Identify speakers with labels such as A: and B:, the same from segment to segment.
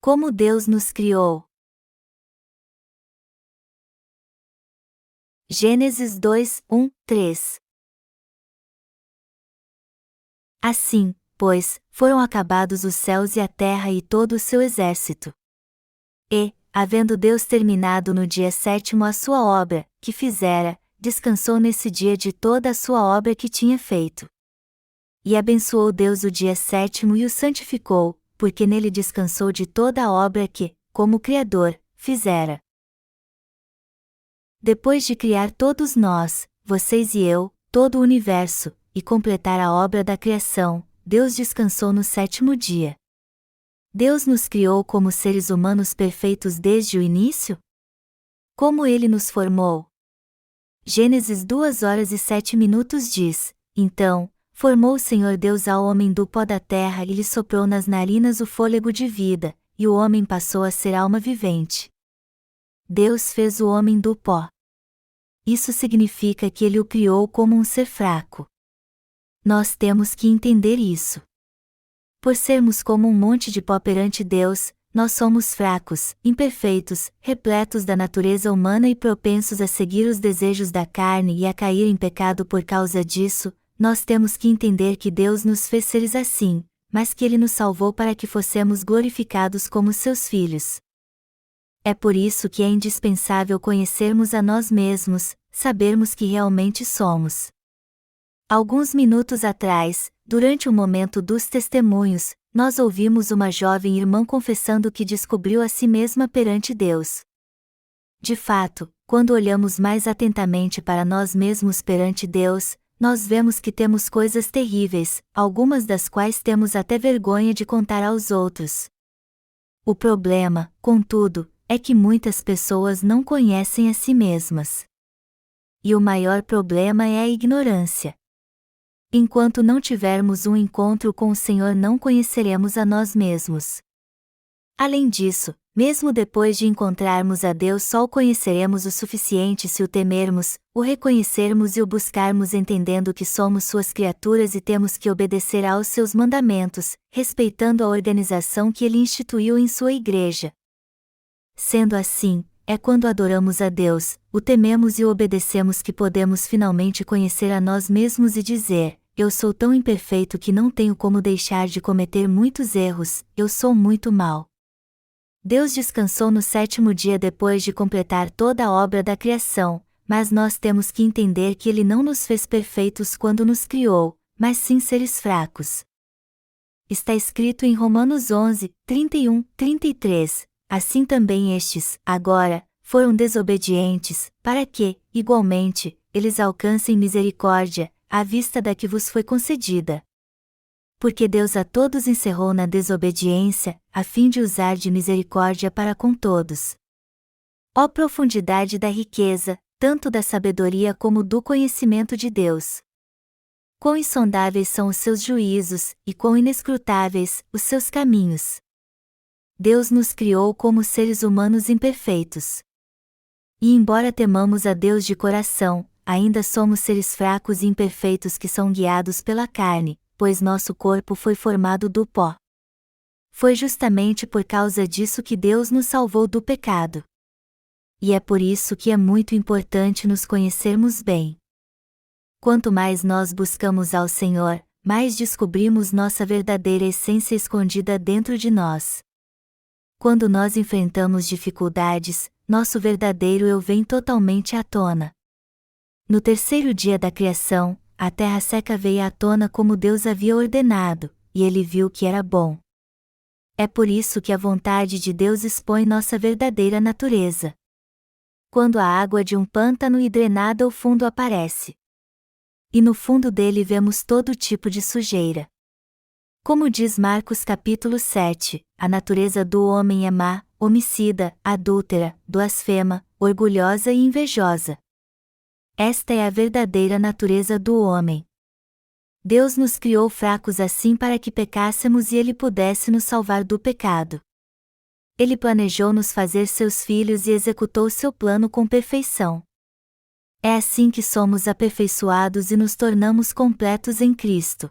A: Como Deus nos criou. Gênesis 2, 1, 3. Assim, pois, foram acabados os céus e a terra e todo o seu exército. E, havendo Deus terminado no dia sétimo a sua obra, que fizera, descansou nesse dia de toda a sua obra que tinha feito. E abençoou Deus o dia sétimo e o santificou, porque nele descansou de toda a obra que, como Criador, fizera. Depois de criar todos nós, vocês e eu, todo o universo, e completar a obra da criação, Deus descansou no sétimo dia. Deus nos criou como seres humanos perfeitos desde o início? Como Ele nos formou? Gênesis 2:07 diz: Então, formou o Senhor Deus ao homem do pó da terra e lhe soprou nas narinas o fôlego de vida, e o homem passou a ser alma vivente. Deus fez o homem do pó. Isso significa que Ele o criou como um ser fraco. Nós temos que entender isso. Por sermos como um monte de pó perante Deus, nós somos fracos, imperfeitos, repletos da natureza humana e propensos a seguir os desejos da carne e a cair em pecado por causa disso. Nós temos que entender que Deus nos fez seres assim, mas que Ele nos salvou para que fossemos glorificados como seus filhos. É por isso que é indispensável conhecermos a nós mesmos, sabermos que realmente somos. Alguns minutos atrás, durante o momento dos testemunhos, nós ouvimos uma jovem irmã confessando que descobriu a si mesma perante Deus. De fato, quando olhamos mais atentamente para nós mesmos perante Deus, nós vemos que temos coisas terríveis, algumas das quais temos até vergonha de contar aos outros. O problema, contudo, é que muitas pessoas não conhecem a si mesmas. E o maior problema é a ignorância. Enquanto não tivermos um encontro com o Senhor, não conheceremos a nós mesmos. Além disso, mesmo depois de encontrarmos a Deus, só o conheceremos o suficiente se o temermos, o reconhecermos e o buscarmos, entendendo que somos suas criaturas e temos que obedecer aos seus mandamentos, respeitando a organização que Ele instituiu em sua igreja. Sendo assim, é quando adoramos a Deus, o tememos e o obedecemos que podemos finalmente conhecer a nós mesmos e dizer: eu sou tão imperfeito que não tenho como deixar de cometer muitos erros, eu sou muito mau. Deus descansou no sétimo dia depois de completar toda a obra da criação, mas nós temos que entender que Ele não nos fez perfeitos quando nos criou, mas sim seres fracos. Está escrito em Romanos 11, 31, 33, assim também estes, agora, foram desobedientes, para que, igualmente, eles alcancem misericórdia, à vista da que vos foi concedida. Porque Deus a todos encerrou na desobediência, a fim de usar de misericórdia para com todos. Ó profundidade da riqueza, tanto da sabedoria como do conhecimento de Deus! Quão insondáveis são os seus juízos, e quão inescrutáveis os seus caminhos! Deus nos criou como seres humanos imperfeitos. E embora temamos a Deus de coração, ainda somos seres fracos e imperfeitos que são guiados pela carne, pois nosso corpo foi formado do pó. Foi justamente por causa disso que Deus nos salvou do pecado. E é por isso que é muito importante nos conhecermos bem. Quanto mais nós buscamos ao Senhor, mais descobrimos nossa verdadeira essência escondida dentro de nós. Quando nós enfrentamos dificuldades, nosso verdadeiro eu vem totalmente à tona. No terceiro dia da criação, a terra seca veio à tona como Deus havia ordenado, e Ele viu que era bom. É por isso que a vontade de Deus expõe nossa verdadeira natureza. Quando a água de um pântano drenada ao fundo aparece. E no fundo dele vemos todo tipo de sujeira. Como diz Marcos capítulo 7, a natureza do homem é má, homicida, adúltera, blasfema, orgulhosa e invejosa. Esta é a verdadeira natureza do homem. Deus nos criou fracos assim para que pecássemos e Ele pudesse nos salvar do pecado. Ele planejou nos fazer seus filhos e executou seu plano com perfeição. É assim que somos aperfeiçoados e nos tornamos completos em Cristo.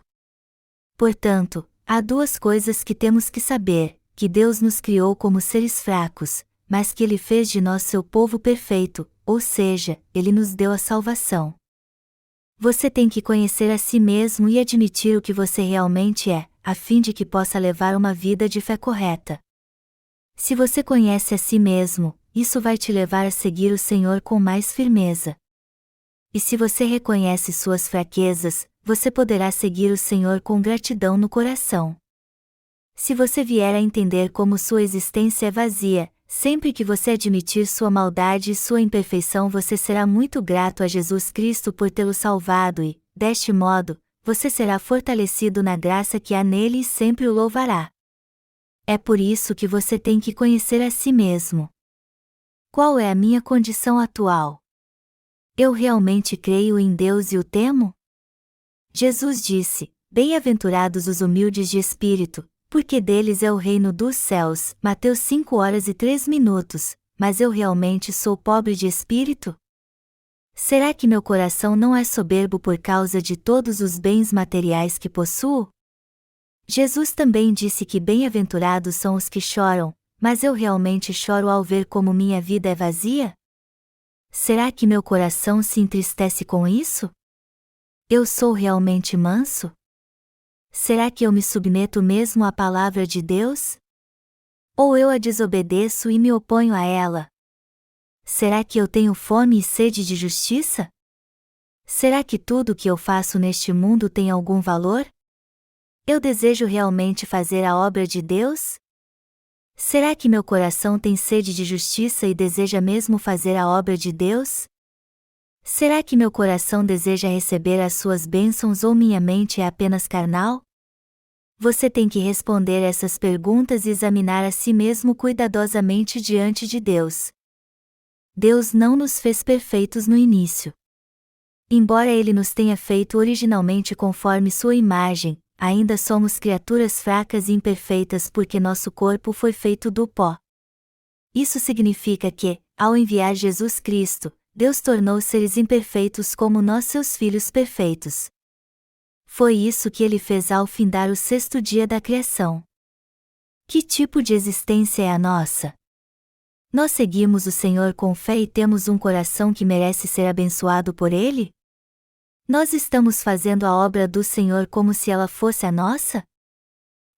A: Portanto, há duas coisas que temos que saber: que Deus nos criou como seres fracos, mas que Ele fez de nós seu povo perfeito, ou seja, Ele nos deu a salvação. Você tem que conhecer a si mesmo e admitir o que você realmente é, a fim de que possa levar uma vida de fé correta. Se você conhece a si mesmo, isso vai te levar a seguir o Senhor com mais firmeza. E se você reconhece suas fraquezas, você poderá seguir o Senhor com gratidão no coração. Se você vier a entender como sua existência é vazia, sempre que você admitir sua maldade e sua imperfeição, você será muito grato a Jesus Cristo por tê-lo salvado e, deste modo, você será fortalecido na graça que há nele e sempre o louvará. É por isso que você tem que conhecer a si mesmo. Qual é a minha condição atual? Eu realmente creio em Deus e o temo? Jesus disse: "Bem-aventurados os humildes de espírito, porque deles é o reino dos céus." Mateus 5:03. Mas eu realmente sou pobre de espírito? Será que meu coração não é soberbo por causa de todos os bens materiais que possuo? Jesus também disse que bem-aventurados são os que choram, mas eu realmente choro ao ver como minha vida é vazia? Será que meu coração se entristece com isso? Eu sou realmente manso? Será que eu me submeto mesmo à palavra de Deus? Ou eu a desobedeço e me oponho a ela? Será que eu tenho fome e sede de justiça? Será que tudo o que eu faço neste mundo tem algum valor? Eu desejo realmente fazer a obra de Deus? Será que meu coração tem sede de justiça e deseja mesmo fazer a obra de Deus? Será que meu coração deseja receber as suas bênçãos ou minha mente é apenas carnal? Você tem que responder essas perguntas e examinar a si mesmo cuidadosamente diante de Deus. Deus não nos fez perfeitos no início. Embora Ele nos tenha feito originalmente conforme sua imagem, ainda somos criaturas fracas e imperfeitas porque nosso corpo foi feito do pó. Isso significa que, ao enviar Jesus Cristo, Deus tornou seres imperfeitos como nós seus filhos perfeitos. Foi isso que Ele fez ao findar o sexto dia da criação. Que tipo de existência é a nossa? Nós seguimos o Senhor com fé e temos um coração que merece ser abençoado por Ele? Nós estamos fazendo a obra do Senhor como se ela fosse a nossa?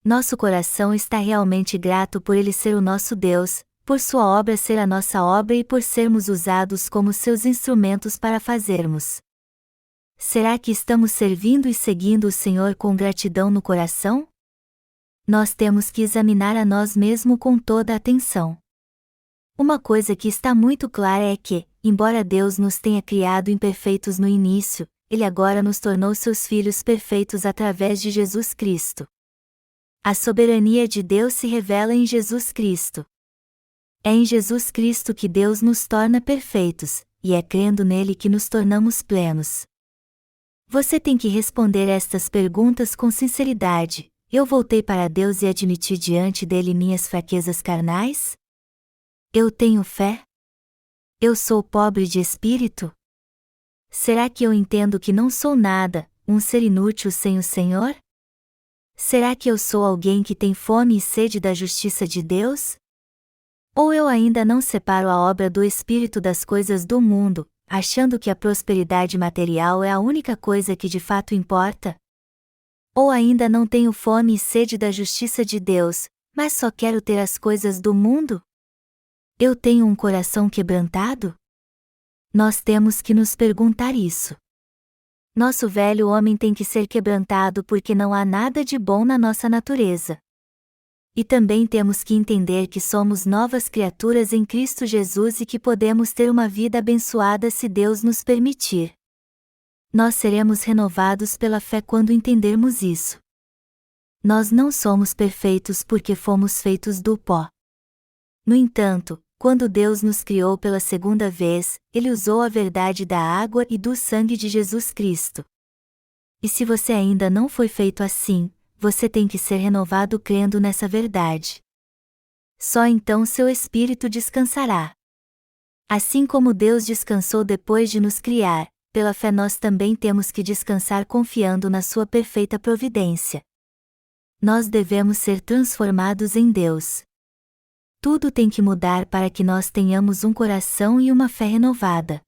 A: Nosso coração está realmente grato por Ele ser o nosso Deus, por sua obra ser a nossa obra e por sermos usados como seus instrumentos para fazermos. Será que estamos servindo e seguindo o Senhor com gratidão no coração? Nós temos que examinar a nós mesmos com toda a atenção. Uma coisa que está muito clara é que, embora Deus nos tenha criado imperfeitos no início, Ele agora nos tornou seus filhos perfeitos através de Jesus Cristo. A soberania de Deus se revela em Jesus Cristo. É em Jesus Cristo que Deus nos torna perfeitos, e é crendo nele que nos tornamos plenos. Você tem que responder estas perguntas com sinceridade. Eu voltei para Deus e admiti diante dele minhas fraquezas carnais? Eu tenho fé? Eu sou pobre de espírito? Será que eu entendo que não sou nada, um ser inútil sem o Senhor? Será que eu sou alguém que tem fome e sede da justiça de Deus? Ou eu ainda não separo a obra do Espírito das coisas do mundo, achando que a prosperidade material é a única coisa que de fato importa? Ou ainda não tenho fome e sede da justiça de Deus, mas só quero ter as coisas do mundo? Eu tenho um coração quebrantado? Nós temos que nos perguntar isso. Nosso velho homem tem que ser quebrantado porque não há nada de bom na nossa natureza. E também temos que entender que somos novas criaturas em Cristo Jesus e que podemos ter uma vida abençoada se Deus nos permitir. Nós seremos renovados pela fé quando entendermos isso. Nós não somos perfeitos porque fomos feitos do pó. No entanto, quando Deus nos criou pela segunda vez, Ele usou a verdade da água e do sangue de Jesus Cristo. E se você ainda não foi feito assim, você tem que ser renovado crendo nessa verdade. Só então seu espírito descansará. Assim como Deus descansou depois de nos criar, pela fé nós também temos que descansar confiando na sua perfeita providência. Nós devemos ser transformados em Deus. Tudo tem que mudar para que nós tenhamos um coração e uma fé renovada.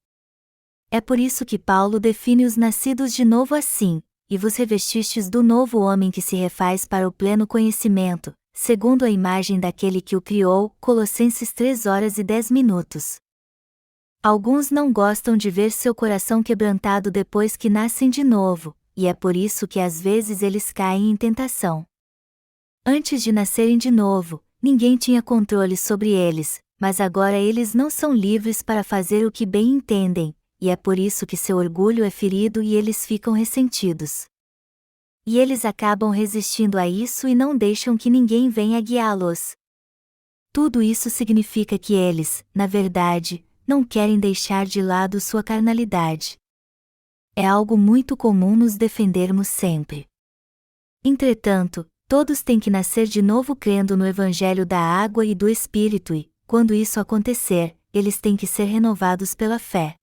A: É por isso que Paulo define os nascidos de novo assim: e vos revestistes do novo homem que se refaz para o pleno conhecimento, segundo a imagem daquele que o criou. Colossenses 3:10. Alguns não gostam de ver seu coração quebrantado depois que nascem de novo, e é por isso que às vezes eles caem em tentação. Antes de nascerem de novo, ninguém tinha controle sobre eles, mas agora eles não são livres para fazer o que bem entendem, e é por isso que seu orgulho é ferido e eles ficam ressentidos. E eles acabam resistindo a isso e não deixam que ninguém venha guiá-los. Tudo isso significa que eles, na verdade, não querem deixar de lado sua carnalidade. É algo muito comum nos defendermos sempre. Entretanto, todos têm que nascer de novo crendo no Evangelho da água e do Espírito e, quando isso acontecer, eles têm que ser renovados pela fé.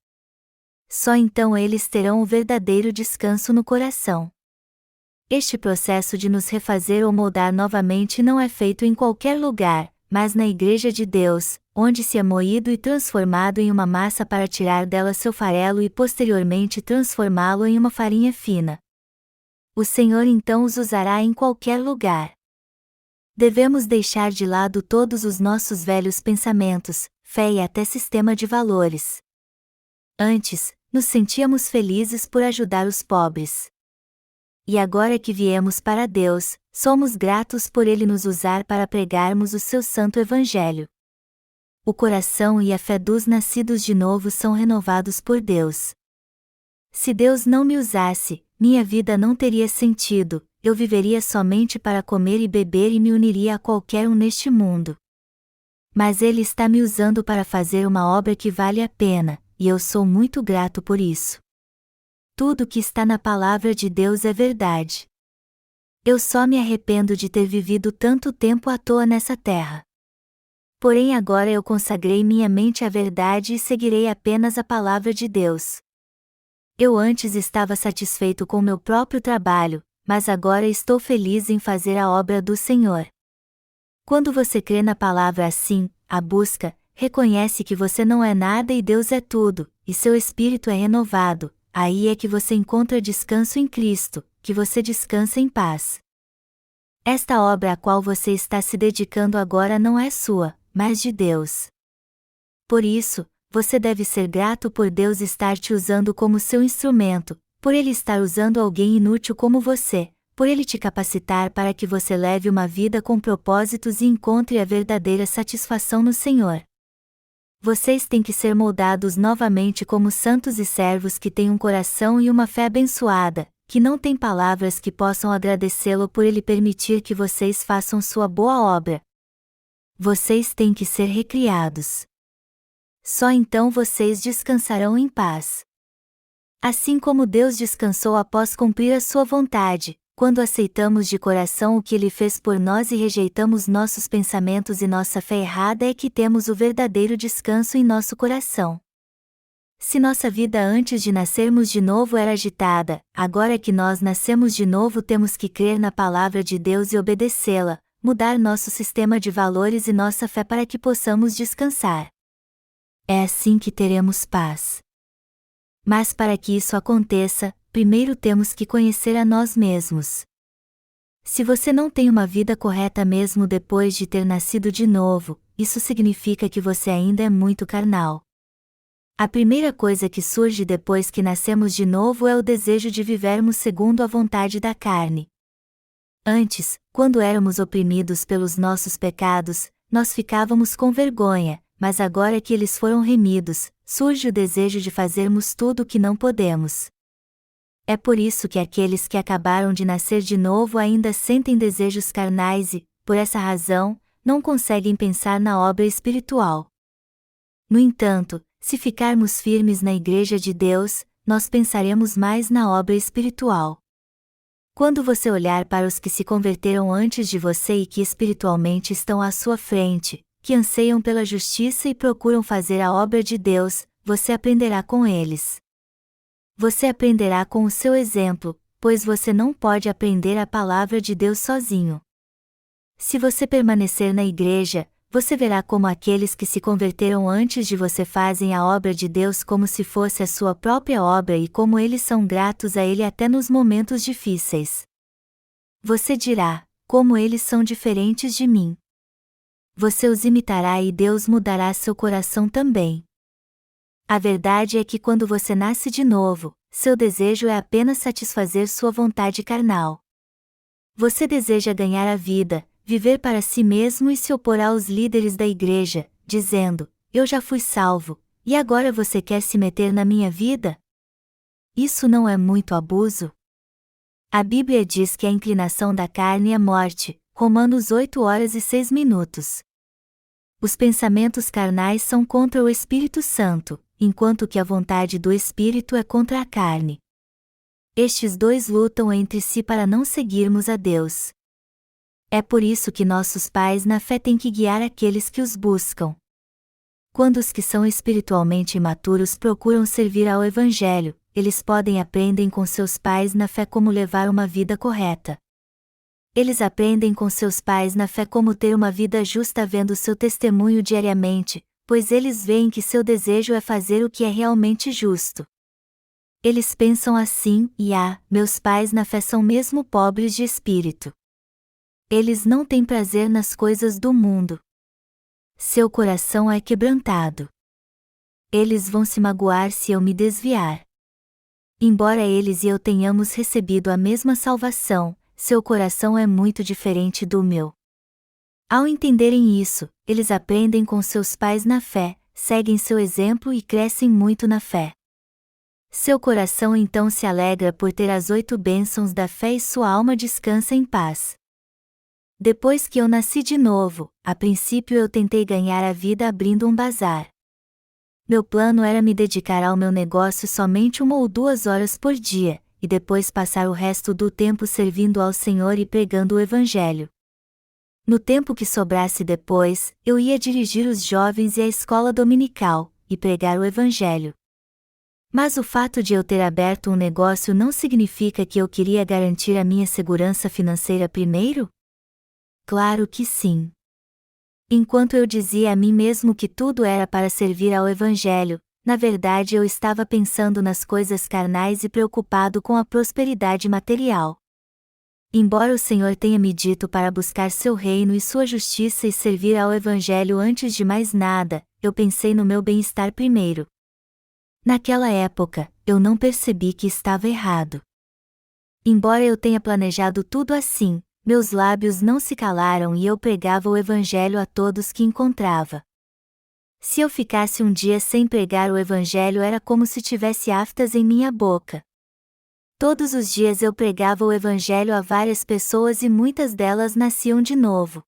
A: Só então eles terão o verdadeiro descanso no coração. Este processo de nos refazer ou moldar novamente não é feito em qualquer lugar, mas na Igreja de Deus, onde se é moído e transformado em uma massa para tirar dela seu farelo e posteriormente transformá-lo em uma farinha fina. O Senhor então os usará em qualquer lugar. Devemos deixar de lado todos os nossos velhos pensamentos, fé e até sistema de valores. Antes, nos sentíamos felizes por ajudar os pobres. E agora que viemos para Deus, somos gratos por Ele nos usar para pregarmos o seu santo Evangelho. O coração e a fé dos nascidos de novo são renovados por Deus. Se Deus não me usasse, minha vida não teria sentido, eu viveria somente para comer e beber e me uniria a qualquer um neste mundo. Mas Ele está me usando para fazer uma obra que vale a pena, e eu sou muito grato por isso. Tudo que está na palavra de Deus é verdade. Eu só me arrependo de ter vivido tanto tempo à toa nessa terra. Porém agora eu consagrei minha mente à verdade e seguirei apenas a palavra de Deus. Eu antes estava satisfeito com meu próprio trabalho, mas agora estou feliz em fazer a obra do Senhor. Quando você crê na palavra assim, a busca, reconhece que você não é nada e Deus é tudo, e seu espírito é renovado, aí é que você encontra descanso em Cristo, que você descansa em paz. Esta obra a qual você está se dedicando agora não é sua, mas de Deus. Por isso, você deve ser grato por Deus estar te usando como seu instrumento, por Ele estar usando alguém inútil como você, por Ele te capacitar para que você leve uma vida com propósitos e encontre a verdadeira satisfação no Senhor. Vocês têm que ser moldados novamente como santos e servos que têm um coração e uma fé abençoada, que não têm palavras que possam agradecê-lo por Ele permitir que vocês façam sua boa obra. Vocês têm que ser recriados. Só então vocês descansarão em paz. Assim como Deus descansou após cumprir a sua vontade, quando aceitamos de coração o que Ele fez por nós e rejeitamos nossos pensamentos e nossa fé errada, é que temos o verdadeiro descanso em nosso coração. Se nossa vida antes de nascermos de novo era agitada, agora que nós nascemos de novo temos que crer na palavra de Deus e obedecê-la, mudar nosso sistema de valores e nossa fé para que possamos descansar. É assim que teremos paz. Mas para que isso aconteça, primeiro temos que conhecer a nós mesmos. Se você não tem uma vida correta mesmo depois de ter nascido de novo, isso significa que você ainda é muito carnal. A primeira coisa que surge depois que nascemos de novo é o desejo de vivermos segundo a vontade da carne. Antes, quando éramos oprimidos pelos nossos pecados, nós ficávamos com vergonha, mas agora que eles foram remidos, surge o desejo de fazermos tudo o que não podemos. É por isso que aqueles que acabaram de nascer de novo ainda sentem desejos carnais e, por essa razão, não conseguem pensar na obra espiritual. No entanto, se ficarmos firmes na Igreja de Deus, nós pensaremos mais na obra espiritual. Quando você olhar para os que se converteram antes de você e que espiritualmente estão à sua frente, que anseiam pela justiça e procuram fazer a obra de Deus, você aprenderá com eles. Você aprenderá com o seu exemplo, pois você não pode aprender a palavra de Deus sozinho. Se você permanecer na igreja, você verá como aqueles que se converteram antes de você fazem a obra de Deus como se fosse a sua própria obra e como eles são gratos a Ele até nos momentos difíceis. Você dirá: como eles são diferentes de mim. Você os imitará e Deus mudará seu coração também. A verdade é que quando você nasce de novo, seu desejo é apenas satisfazer sua vontade carnal. Você deseja ganhar a vida, viver para si mesmo e se opor aos líderes da igreja, dizendo: eu já fui salvo, e agora você quer se meter na minha vida? Isso não é muito abuso? A Bíblia diz que a inclinação da carne é morte, Romanos 8h06. Os pensamentos carnais são contra o Espírito Santo, enquanto que a vontade do Espírito é contra a carne. Estes dois lutam entre si para não seguirmos a Deus. É por isso que nossos pais na fé têm que guiar aqueles que os buscam. Quando os que são espiritualmente imaturos procuram servir ao Evangelho, eles aprendem com seus pais na fé como levar uma vida correta. Eles aprendem com seus pais na fé como ter uma vida justa vendo seu testemunho diariamente, pois eles veem que seu desejo é fazer o que é realmente justo. Eles pensam assim: meus pais na fé são mesmo pobres de espírito. Eles não têm prazer nas coisas do mundo. Seu coração é quebrantado. Eles vão se magoar se eu me desviar. Embora eles e eu tenhamos recebido a mesma salvação, seu coração é muito diferente do meu. Ao entenderem isso, eles aprendem com seus pais na fé, seguem seu exemplo e crescem muito na fé. Seu coração então se alegra por ter as 8 bênçãos da fé e sua alma descansa em paz. Depois que eu nasci de novo, a princípio eu tentei ganhar a vida abrindo um bazar. Meu plano era me dedicar ao meu negócio somente 1 ou 2 horas por dia, e depois passar o resto do tempo servindo ao Senhor e pregando o Evangelho. No tempo que sobrasse depois, eu ia dirigir os jovens e a escola dominical, e pregar o Evangelho. Mas o fato de eu ter aberto um negócio não significa que eu queria garantir a minha segurança financeira primeiro? Claro que sim. Enquanto eu dizia a mim mesmo que tudo era para servir ao Evangelho, na verdade eu estava pensando nas coisas carnais e preocupado com a prosperidade material. Embora o Senhor tenha me dito para buscar seu reino e sua justiça e servir ao Evangelho antes de mais nada, eu pensei no meu bem-estar primeiro. Naquela época, eu não percebi que estava errado. Embora eu tenha planejado tudo assim, meus lábios não se calaram e eu pregava o Evangelho a todos que encontrava. Se eu ficasse um dia sem pregar o Evangelho era como se tivesse aftas em minha boca. Todos os dias eu pregava o Evangelho a várias pessoas e muitas delas nasciam de novo.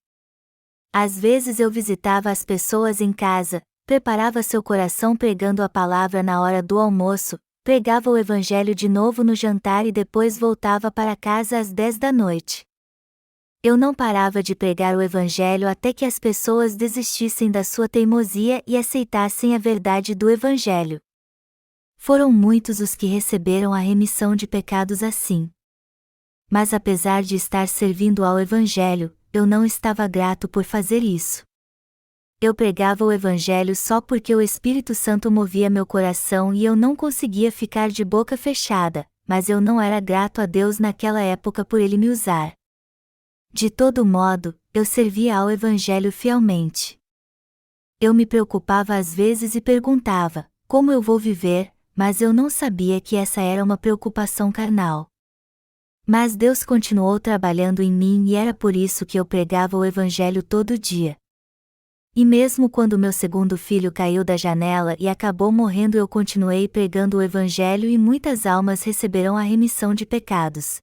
A: Às vezes eu visitava as pessoas em casa, preparava seu coração pregando a palavra na hora do almoço, pregava o Evangelho de novo no jantar e depois voltava para casa às 10 da noite. Eu não parava de pregar o Evangelho até que as pessoas desistissem da sua teimosia e aceitassem a verdade do Evangelho. Foram muitos os que receberam a remissão de pecados assim. Mas apesar de estar servindo ao Evangelho, eu não estava grato por fazer isso. Eu pregava o Evangelho só porque o Espírito Santo movia meu coração e eu não conseguia ficar de boca fechada, mas eu não era grato a Deus naquela época por Ele me usar. De todo modo, eu servia ao Evangelho fielmente. Eu me preocupava às vezes e perguntava: como eu vou viver? Mas eu não sabia que essa era uma preocupação carnal. Mas Deus continuou trabalhando em mim e era por isso que eu pregava o Evangelho todo dia. E mesmo quando meu segundo filho caiu da janela e acabou morrendo, eu continuei pregando o Evangelho e muitas almas receberão a remissão de pecados.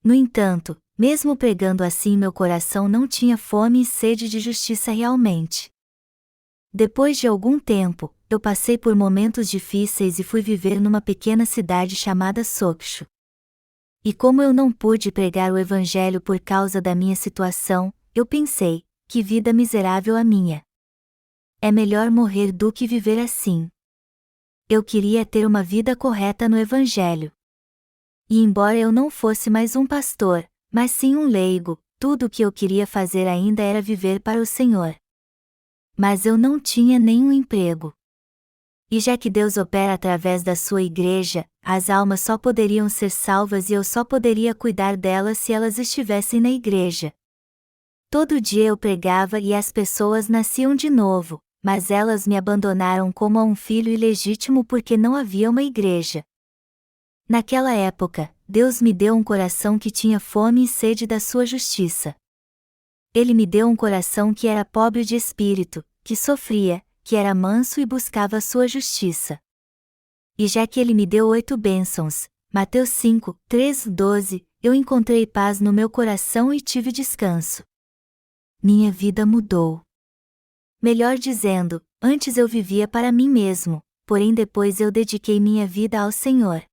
A: No entanto, mesmo pregando assim, meu coração não tinha fome e sede de justiça realmente. Depois de algum tempo, eu passei por momentos difíceis e fui viver numa pequena cidade chamada Sokcho. E como eu não pude pregar o Evangelho por causa da minha situação, eu pensei: que vida miserável a minha! É melhor morrer do que viver assim. Eu queria ter uma vida correta no Evangelho. E embora eu não fosse mais um pastor, mas sim um leigo, tudo o que eu queria fazer ainda era viver para o Senhor. Mas eu não tinha nenhum emprego. E já que Deus opera através da sua igreja, as almas só poderiam ser salvas e eu só poderia cuidar delas se elas estivessem na igreja. Todo dia eu pregava e as pessoas nasciam de novo, mas elas me abandonaram como a um filho ilegítimo porque não havia uma igreja. Naquela época, Deus me deu um coração que tinha fome e sede da sua justiça. Ele me deu um coração que era pobre de espírito, que sofria, que era manso e buscava a sua justiça. E já que ele me deu 8 bênçãos, Mateus 5, 3, 12, eu encontrei paz no meu coração e tive descanso. Minha vida mudou. Melhor dizendo, antes eu vivia para mim mesmo, porém depois eu dediquei minha vida ao Senhor.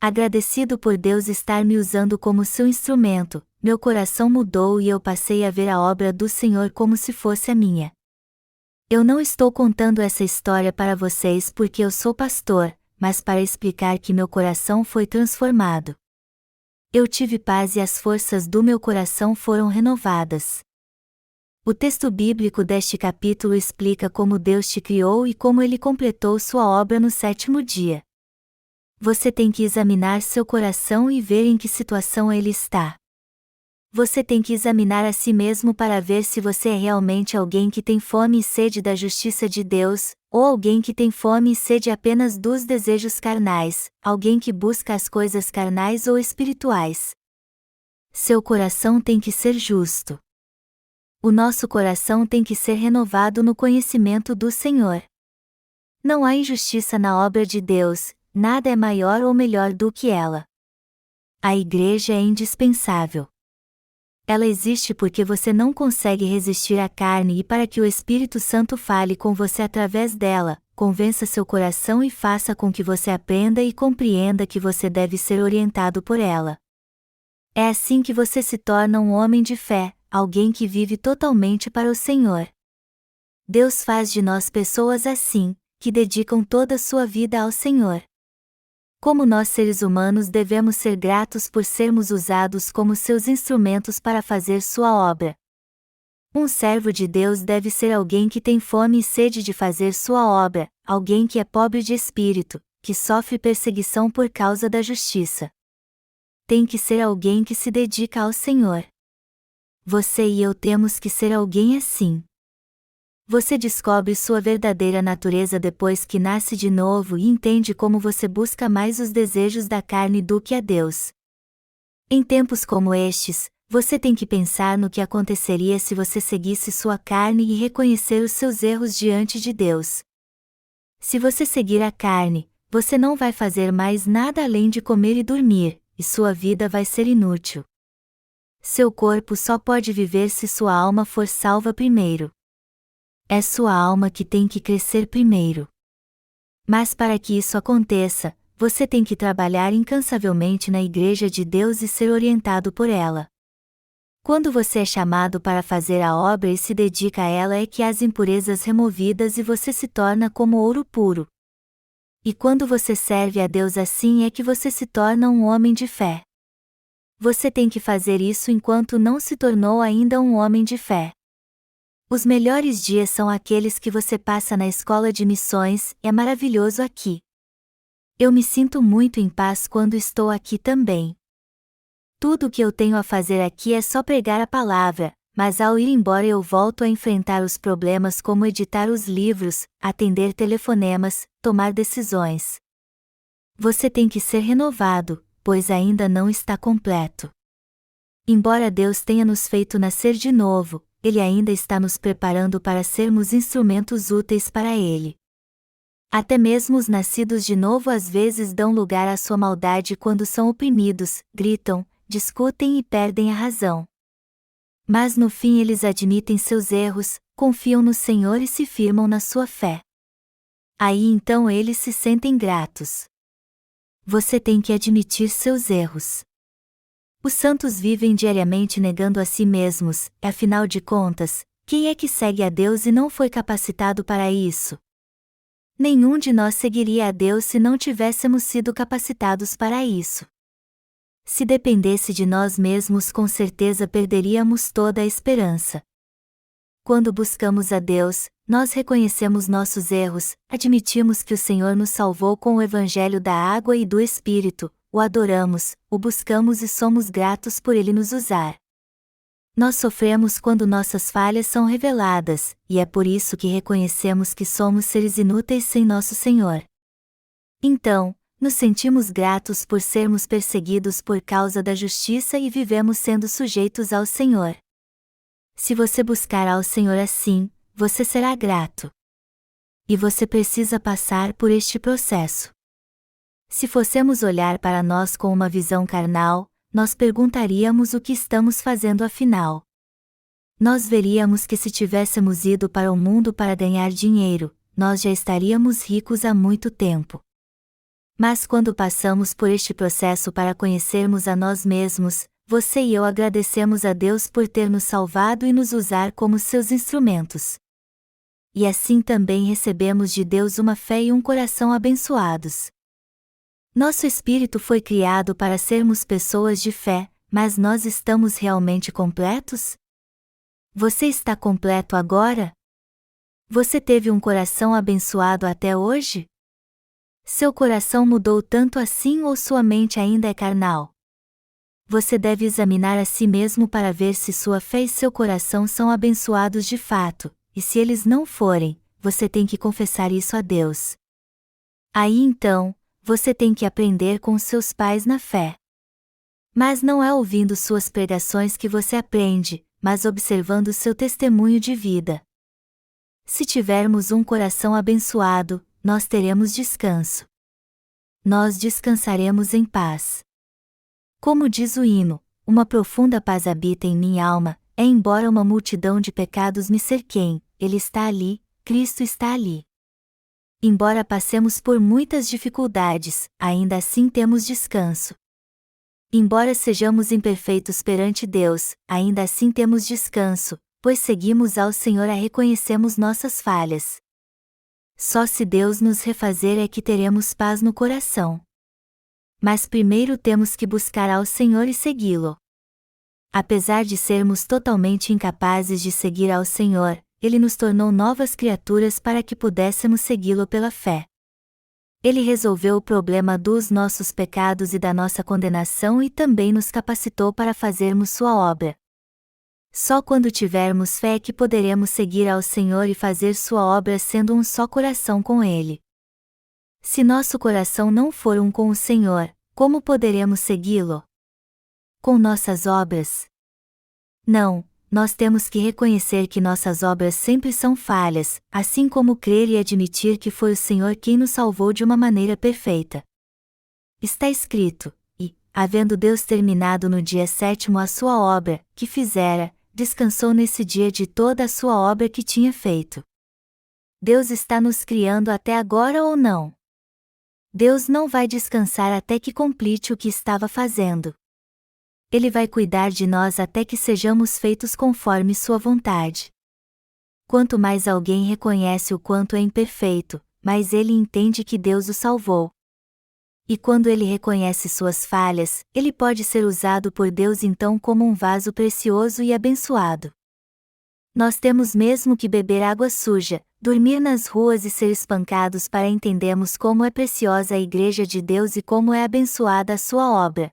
A: Agradecido por Deus estar me usando como seu instrumento, meu coração mudou e eu passei a ver a obra do Senhor como se fosse a minha. Eu não estou contando essa história para vocês porque eu sou pastor, mas para explicar que meu coração foi transformado. Eu tive paz e as forças do meu coração foram renovadas. O texto bíblico deste capítulo explica como Deus te criou e como Ele completou sua obra no 7º dia. Você tem que examinar seu coração e ver em que situação ele está. Você tem que examinar a si mesmo para ver se você é realmente alguém que tem fome e sede da justiça de Deus, ou alguém que tem fome e sede apenas dos desejos carnais, alguém que busca as coisas carnais ou espirituais. Seu coração tem que ser justo. O nosso coração tem que ser renovado no conhecimento do Senhor. Não há injustiça na obra de Deus, nada é maior ou melhor do que ela. A igreja é indispensável. Ela existe porque você não consegue resistir à carne e para que o Espírito Santo fale com você através dela, convença seu coração e faça com que você aprenda e compreenda que você deve ser orientado por ela. É assim que você se torna um homem de fé, alguém que vive totalmente para o Senhor. Deus faz de nós pessoas assim, que dedicam toda a sua vida ao Senhor. Como nós seres humanos devemos ser gratos por sermos usados como seus instrumentos para fazer sua obra. Um servo de Deus deve ser alguém que tem fome e sede de fazer sua obra, alguém que é pobre de espírito, que sofre perseguição por causa da justiça. Tem que ser alguém que se dedica ao Senhor. Você e eu temos que ser alguém assim. Você descobre sua verdadeira natureza depois que nasce de novo e entende como você busca mais os desejos da carne do que a Deus. Em tempos como estes, você tem que pensar no que aconteceria se você seguisse sua carne e reconhecer os seus erros diante de Deus. Se você seguir a carne, você não vai fazer mais nada além de comer e dormir, e sua vida vai ser inútil. Seu corpo só pode viver se sua alma for salva primeiro. É sua alma que tem que crescer primeiro. Mas para que isso aconteça, você tem que trabalhar incansavelmente na Igreja de Deus e ser orientado por ela. Quando você é chamado para fazer a obra e se dedica a ela é que há as impurezas removidas e você se torna como ouro puro. E quando você serve a Deus assim é que você se torna um homem de fé. Você tem que fazer isso enquanto não se tornou ainda um homem de fé. Os melhores dias são aqueles que você passa na escola de missões, é maravilhoso aqui. Eu me sinto muito em paz quando estou aqui também. Tudo o que eu tenho a fazer aqui é só pregar a palavra, mas ao ir embora eu volto a enfrentar os problemas como editar os livros, atender telefonemas, tomar decisões. Você tem que ser renovado, pois ainda não está completo. Embora Deus tenha nos feito nascer de novo, Ele ainda está nos preparando para sermos instrumentos úteis para Ele. Até mesmo os nascidos de novo às vezes dão lugar à sua maldade quando são oprimidos, gritam, discutem e perdem a razão. Mas no fim eles admitem seus erros, confiam no Senhor e se firmam na sua fé. Aí então eles se sentem gratos. Você tem que admitir seus erros. Os santos vivem diariamente negando a si mesmos, afinal de contas, quem é que segue a Deus e não foi capacitado para isso? Nenhum de nós seguiria a Deus se não tivéssemos sido capacitados para isso. Se dependesse de nós mesmos, com certeza perderíamos toda a esperança. Quando buscamos a Deus, nós reconhecemos nossos erros, admitimos que o Senhor nos salvou com o Evangelho da água e do Espírito, o adoramos, o buscamos e somos gratos por Ele nos usar. Nós sofremos quando nossas falhas são reveladas, e é por isso que reconhecemos que somos seres inúteis sem nosso Senhor. Então, nos sentimos gratos por sermos perseguidos por causa da justiça e vivemos sendo sujeitos ao Senhor. Se você buscar ao Senhor assim, você será grato. E você precisa passar por este processo. Se fossemos olhar para nós com uma visão carnal, nós perguntaríamos o que estamos fazendo afinal. Nós veríamos que se tivéssemos ido para o mundo para ganhar dinheiro, nós já estaríamos ricos há muito tempo. Mas quando passamos por este processo para conhecermos a nós mesmos, você e eu agradecemos a Deus por ter nos salvado e nos usar como seus instrumentos. E assim também recebemos de Deus uma fé e um coração abençoados. Nosso espírito foi criado para sermos pessoas de fé, mas nós estamos realmente completos? Você está completo agora? Você teve um coração abençoado até hoje? Seu coração mudou tanto assim ou sua mente ainda é carnal? Você deve examinar a si mesmo para ver se sua fé e seu coração são abençoados de fato, e se eles não forem, você tem que confessar isso a Deus. Aí então, você tem que aprender com seus pais na fé. Mas não é ouvindo suas pregações que você aprende, mas observando seu testemunho de vida. Se tivermos um coração abençoado, nós teremos descanso. Nós descansaremos em paz. Como diz o hino, uma profunda paz habita em minha alma, embora uma multidão de pecados me cerquem, Ele está ali, Cristo está ali. Embora passemos por muitas dificuldades, ainda assim temos descanso. Embora sejamos imperfeitos perante Deus, ainda assim temos descanso, pois seguimos ao Senhor e reconhecemos nossas falhas. Só se Deus nos refazer é que teremos paz no coração. Mas primeiro temos que buscar ao Senhor e segui-lo. Apesar de sermos totalmente incapazes de seguir ao Senhor, Ele nos tornou novas criaturas para que pudéssemos segui-lo pela fé. Ele resolveu o problema dos nossos pecados e da nossa condenação e também nos capacitou para fazermos sua obra. Só quando tivermos fé é que poderemos seguir ao Senhor e fazer sua obra sendo um só coração com Ele. Se nosso coração não for um com o Senhor, como poderemos segui-lo? Com nossas obras? Não, nós temos que reconhecer que nossas obras sempre são falhas, assim como crer e admitir que foi o Senhor quem nos salvou de uma maneira perfeita. Está escrito, e, havendo Deus terminado no dia 7º a sua obra, que fizera, descansou nesse dia de toda a sua obra que tinha feito. Deus está nos criando até agora ou não? Deus não vai descansar até que complete o que estava fazendo. Ele vai cuidar de nós até que sejamos feitos conforme sua vontade. Quanto mais alguém reconhece o quanto é imperfeito, mais ele entende que Deus o salvou. E quando ele reconhece suas falhas, ele pode ser usado por Deus então como um vaso precioso e abençoado. Nós temos mesmo que beber água suja, dormir nas ruas e ser espancados para entendermos como é preciosa a Igreja de Deus e como é abençoada a sua obra.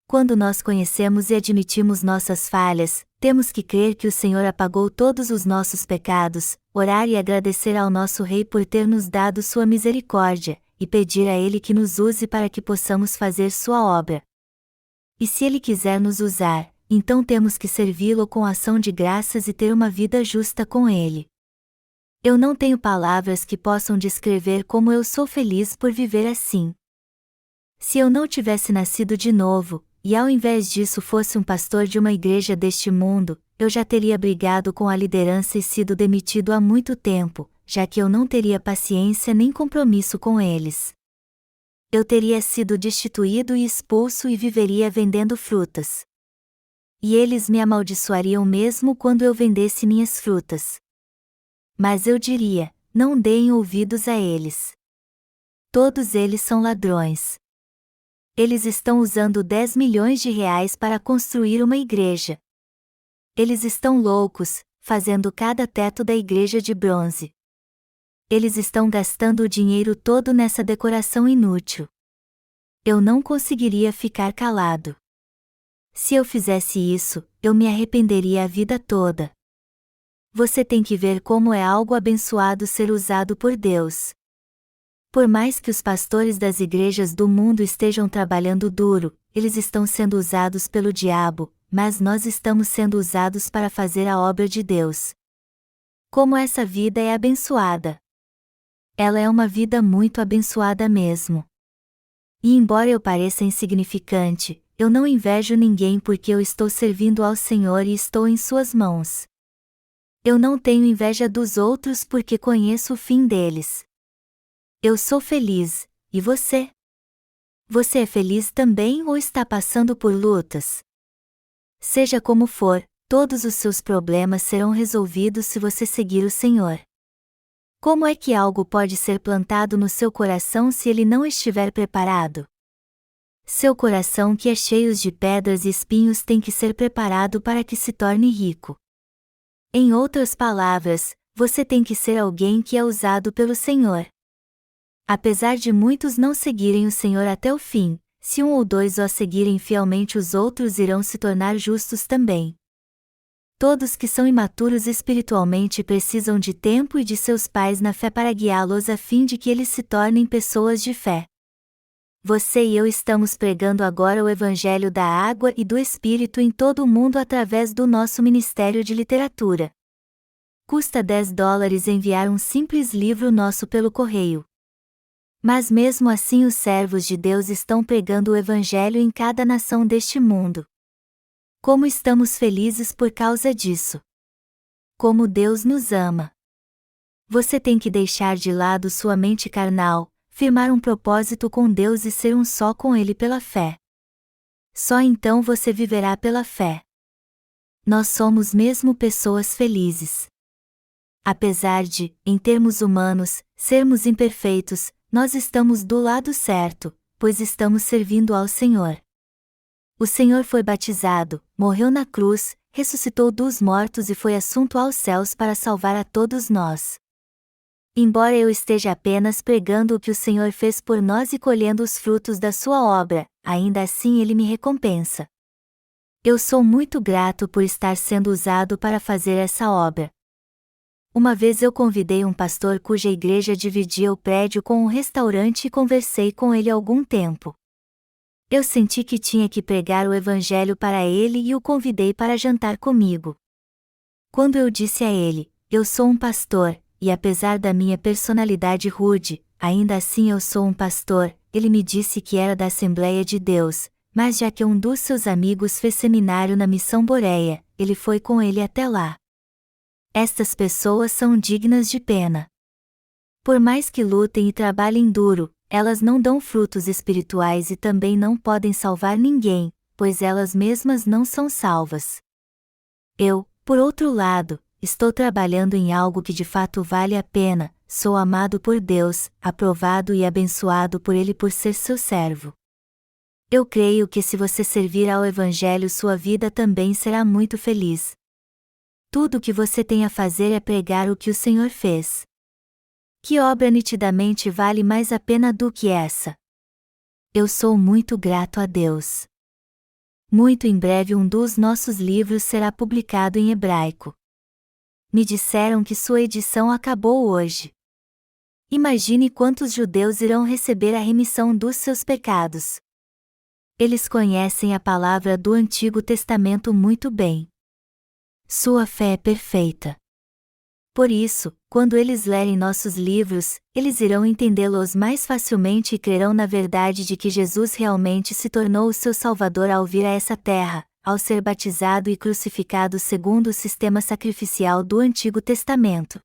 A: Quando nós conhecemos e admitimos nossas falhas, temos que crer que o Senhor apagou todos os nossos pecados, orar e agradecer ao nosso Rei por ter nos dado sua misericórdia, e pedir a Ele que nos use para que possamos fazer sua obra. E se Ele quiser nos usar, então temos que servi-lo com ação de graças e ter uma vida justa com Ele. Eu não tenho palavras que possam descrever como eu sou feliz por viver assim. Se eu não tivesse nascido de novo, e ao invés disso fosse um pastor de uma igreja deste mundo, eu já teria brigado com a liderança e sido demitido há muito tempo, já que eu não teria paciência nem compromisso com eles. Eu teria sido destituído e expulso e viveria vendendo frutas. E eles me amaldiçoariam mesmo quando eu vendesse minhas frutas. Mas eu diria, não deem ouvidos a eles. Todos eles são ladrões. Eles estão usando 10 milhões de reais para construir uma igreja. Eles estão loucos, fazendo cada teto da igreja de bronze. Eles estão gastando o dinheiro todo nessa decoração inútil. Eu não conseguiria ficar calado. Se eu fizesse isso, eu me arrependeria a vida toda. Você tem que ver como é algo abençoado ser usado por Deus. Por mais que os pastores das igrejas do mundo estejam trabalhando duro, eles estão sendo usados pelo diabo, mas nós estamos sendo usados para fazer a obra de Deus. Como essa vida é abençoada! Ela é uma vida muito abençoada mesmo. E embora eu pareça insignificante, eu não invejo ninguém porque eu estou servindo ao Senhor e estou em suas mãos. Eu não tenho inveja dos outros porque conheço o fim deles. Eu sou feliz, e você? Você é feliz também ou está passando por lutas? Seja como for, todos os seus problemas serão resolvidos se você seguir o Senhor. Como é que algo pode ser plantado no seu coração se ele não estiver preparado? Seu coração que é cheio de pedras e espinhos tem que ser preparado para que se torne rico. Em outras palavras, você tem que ser alguém que é usado pelo Senhor. Apesar de muitos não seguirem o Senhor até o fim, se um ou dois o seguirem fielmente, os outros irão se tornar justos também. Todos que são imaturos espiritualmente precisam de tempo e de seus pais na fé para guiá-los a fim de que eles se tornem pessoas de fé. Você e eu estamos pregando agora o Evangelho da Água e do Espírito em todo o mundo através do nosso Ministério de Literatura. Custa $10 enviar um simples livro nosso pelo correio. Mas mesmo assim os servos de Deus estão pregando o Evangelho em cada nação deste mundo. Como estamos felizes por causa disso! Como Deus nos ama! Você tem que deixar de lado sua mente carnal, firmar um propósito com Deus e ser um só com Ele pela fé. Só então você viverá pela fé. Nós somos mesmo pessoas felizes. Apesar de, em termos humanos, sermos imperfeitos, nós estamos do lado certo, pois estamos servindo ao Senhor. O Senhor foi batizado, morreu na cruz, ressuscitou dos mortos e foi assunto aos céus para salvar a todos nós. Embora eu esteja apenas pregando o que o Senhor fez por nós e colhendo os frutos da sua obra, ainda assim Ele me recompensa. Eu sou muito grato por estar sendo usado para fazer essa obra. Uma vez eu convidei um pastor cuja igreja dividia o prédio com um restaurante e conversei com ele algum tempo. Eu senti que tinha que pregar o Evangelho para ele e o convidei para jantar comigo. Quando eu disse a ele, eu sou um pastor, e apesar da minha personalidade rude, ainda assim eu sou um pastor, ele me disse que era da Assembleia de Deus, mas já que um dos seus amigos fez seminário na Missão Boreia, ele foi com ele até lá. Estas pessoas são dignas de pena. Por mais que lutem e trabalhem duro, elas não dão frutos espirituais e também não podem salvar ninguém, pois elas mesmas não são salvas. Eu, por outro lado, estou trabalhando em algo que de fato vale a pena, sou amado por Deus, aprovado e abençoado por Ele por ser seu servo. Eu creio que se você servir ao Evangelho, sua vida também será muito feliz. Tudo o que você tem a fazer é pregar o que o Senhor fez. Que obra nitidamente vale mais a pena do que essa? Eu sou muito grato a Deus. Muito em breve um dos nossos livros será publicado em hebraico. Me disseram que sua edição acabou hoje. Imagine quantos judeus irão receber a remissão dos seus pecados. Eles conhecem a palavra do Antigo Testamento muito bem. Sua fé é perfeita. Por isso, quando eles lerem nossos livros, eles irão entendê-los mais facilmente e crerão na verdade de que Jesus realmente se tornou o seu Salvador ao vir a essa terra, ao ser batizado e crucificado segundo o sistema sacrificial do Antigo Testamento.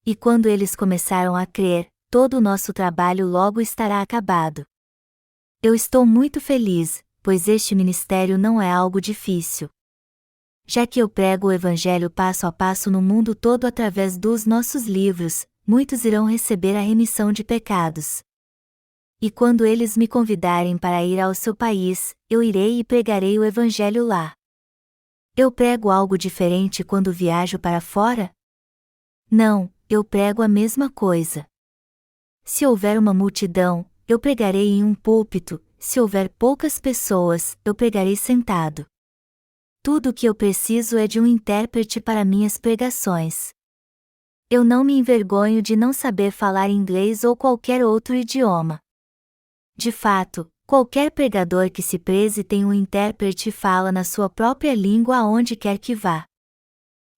A: E quando eles começaram a crer, todo o nosso trabalho logo estará acabado. Eu estou muito feliz, pois este ministério não é algo difícil. Já que eu prego o Evangelho passo a passo no mundo todo através dos nossos livros, muitos irão receber a remissão de pecados. E quando eles me convidarem para ir ao seu país, eu irei e pregarei o evangelho lá. Eu prego algo diferente quando viajo para fora? Não, eu prego a mesma coisa. Se houver uma multidão, eu pregarei em um púlpito, se houver poucas pessoas, eu pregarei sentado. Tudo o que eu preciso é de um intérprete para minhas pregações. Eu não me envergonho de não saber falar inglês ou qualquer outro idioma. De fato, qualquer pregador que se preze tem um intérprete e fala na sua própria língua aonde quer que vá.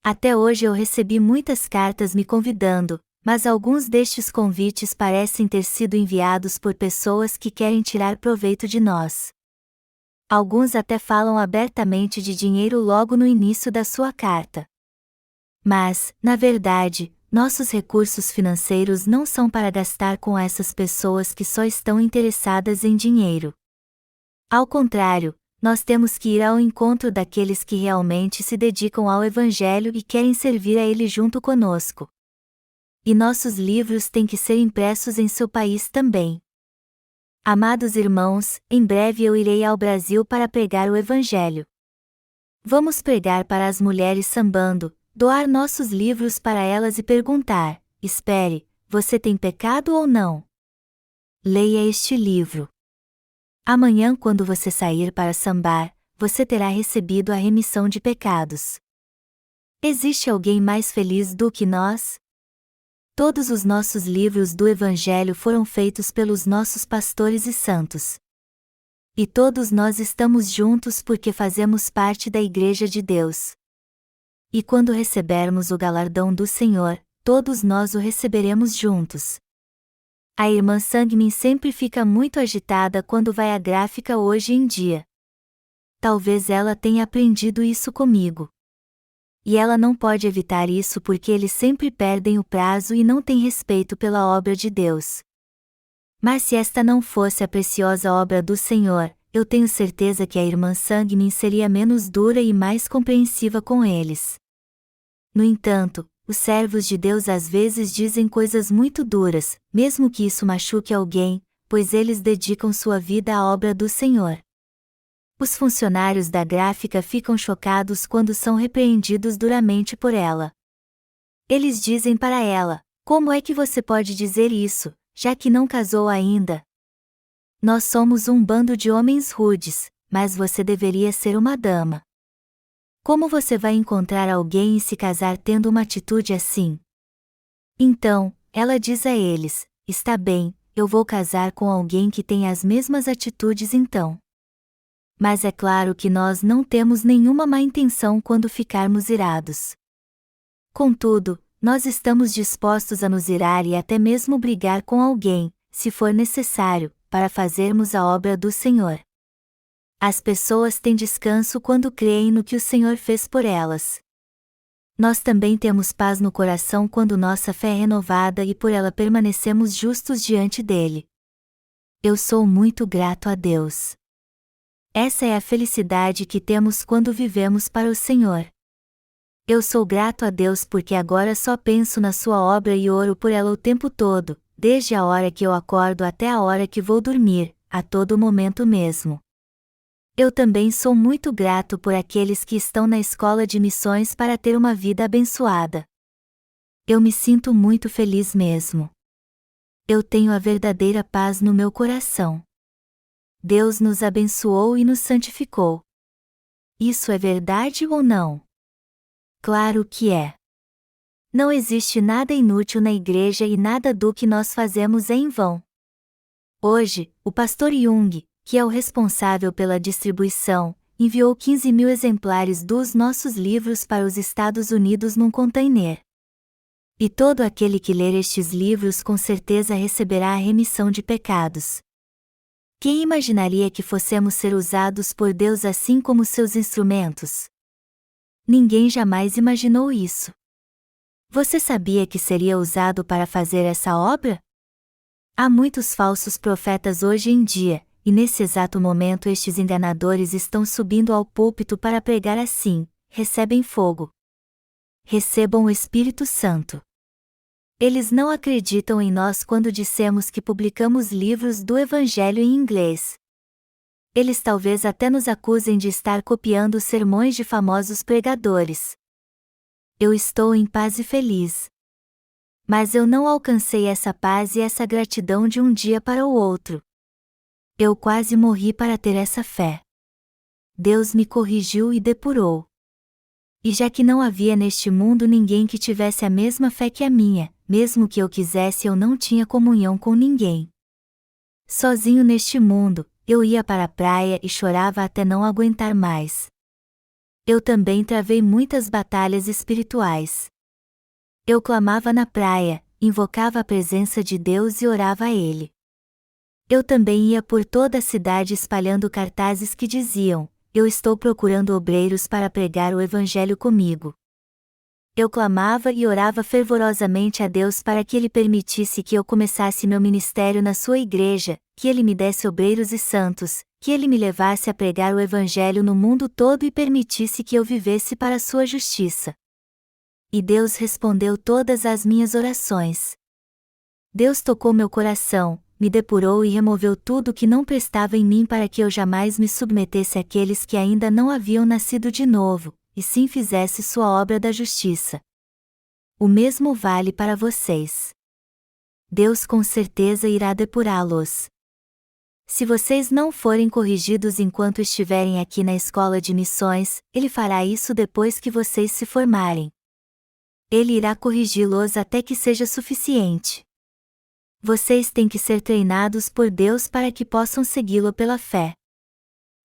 A: Até hoje eu recebi muitas cartas me convidando, mas alguns destes convites parecem ter sido enviados por pessoas que querem tirar proveito de nós. Alguns até falam abertamente de dinheiro logo no início da sua carta. Mas, na verdade, nossos recursos financeiros não são para gastar com essas pessoas que só estão interessadas em dinheiro. Ao contrário, nós temos que ir ao encontro daqueles que realmente se dedicam ao Evangelho e querem servir a ele junto conosco. E nossos livros têm que ser impressos em seu país também. Amados irmãos, em breve eu irei ao Brasil para pregar o Evangelho. Vamos pregar para as mulheres sambando, doar nossos livros para elas e perguntar: espere, você tem pecado ou não? Leia este livro. Amanhã, quando você sair para sambar, você terá recebido a remissão de pecados. Existe alguém mais feliz do que nós? Todos os nossos livros do Evangelho foram feitos pelos nossos pastores e santos. E todos nós estamos juntos porque fazemos parte da Igreja de Deus. E quando recebermos o galardão do Senhor, todos nós o receberemos juntos. A irmã Sangmin sempre fica muito agitada quando vai à gráfica hoje em dia. Talvez ela tenha aprendido isso comigo. E ela não pode evitar isso porque eles sempre perdem o prazo e não têm respeito pela obra de Deus. Mas se esta não fosse a preciosa obra do Senhor, eu tenho certeza que a irmã Sangmin seria menos dura e mais compreensiva com eles. No entanto, os servos de Deus às vezes dizem coisas muito duras, mesmo que isso machuque alguém, pois eles dedicam sua vida à obra do Senhor. Os funcionários da gráfica ficam chocados quando são repreendidos duramente por ela. Eles dizem para ela: como é que você pode dizer isso, já que não casou ainda? Nós somos um bando de homens rudes, mas você deveria ser uma dama. Como você vai encontrar alguém e se casar tendo uma atitude assim? Então, ela diz a eles: está bem, eu vou casar com alguém que tem as mesmas atitudes então. Mas é claro que nós não temos nenhuma má intenção quando ficarmos irados. Contudo, nós estamos dispostos a nos irar e até mesmo brigar com alguém, se for necessário, para fazermos a obra do Senhor. As pessoas têm descanso quando creem no que o Senhor fez por elas. Nós também temos paz no coração quando nossa fé é renovada e por ela permanecemos justos diante dele. Eu sou muito grato a Deus. Essa é a felicidade que temos quando vivemos para o Senhor. Eu sou grato a Deus porque agora só penso na sua obra e oro por ela o tempo todo, desde a hora que eu acordo até a hora que vou dormir, a todo momento mesmo. Eu também sou muito grato por aqueles que estão na escola de missões para ter uma vida abençoada. Eu me sinto muito feliz mesmo. Eu tenho a verdadeira paz no meu coração. Deus nos abençoou e nos santificou. Isso é verdade ou não? Claro que é. Não existe nada inútil na igreja e nada do que nós fazemos é em vão. Hoje, o pastor Jung, que é o responsável pela distribuição, enviou 15.000 exemplares dos nossos livros para os Estados Unidos num container. E todo aquele que ler estes livros com certeza receberá a remissão de pecados. Quem imaginaria que fossemos ser usados por Deus assim como seus instrumentos? Ninguém jamais imaginou isso. Você sabia que seria usado para fazer essa obra? Há muitos falsos profetas hoje em dia, e nesse exato momento estes enganadores estão subindo ao púlpito para pregar assim: recebem fogo. Recebam o Espírito Santo. Eles não acreditam em nós quando dissemos que publicamos livros do Evangelho em inglês. Eles talvez até nos acusem de estar copiando os sermões de famosos pregadores. Eu estou em paz e feliz. Mas eu não alcancei essa paz e essa gratidão de um dia para o outro. Eu quase morri para ter essa fé. Deus me corrigiu e depurou. E já que não havia neste mundo ninguém que tivesse a mesma fé que a minha, mesmo que eu quisesse, eu não tinha comunhão com ninguém. Sozinho neste mundo, eu ia para a praia e chorava até não aguentar mais. Eu também travei muitas batalhas espirituais. Eu clamava na praia, invocava a presença de Deus e orava a Ele. Eu também ia por toda a cidade espalhando cartazes que diziam: eu estou procurando obreiros para pregar o Evangelho comigo. Eu clamava e orava fervorosamente a Deus para que Ele permitisse que eu começasse meu ministério na sua igreja, que Ele me desse obreiros e santos, que Ele me levasse a pregar o Evangelho no mundo todo e permitisse que eu vivesse para a sua justiça. E Deus respondeu todas as minhas orações. Deus tocou meu coração, me depurou e removeu tudo que não prestava em mim para que eu jamais me submetesse àqueles que ainda não haviam nascido de novo, e sim fizesse sua obra da justiça. O mesmo vale para vocês. Deus com certeza irá depurá-los. Se vocês não forem corrigidos enquanto estiverem aqui na escola de missões, Ele fará isso depois que vocês se formarem. Ele irá corrigi-los até que seja suficiente. Vocês têm que ser treinados por Deus para que possam segui-lo pela fé.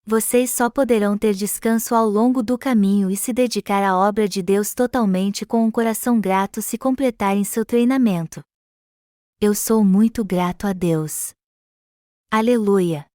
A: Vocês só poderão ter descanso ao longo do caminho e se dedicar à obra de Deus totalmente com um coração grato se completarem seu treinamento. Eu sou muito grato a Deus. Aleluia!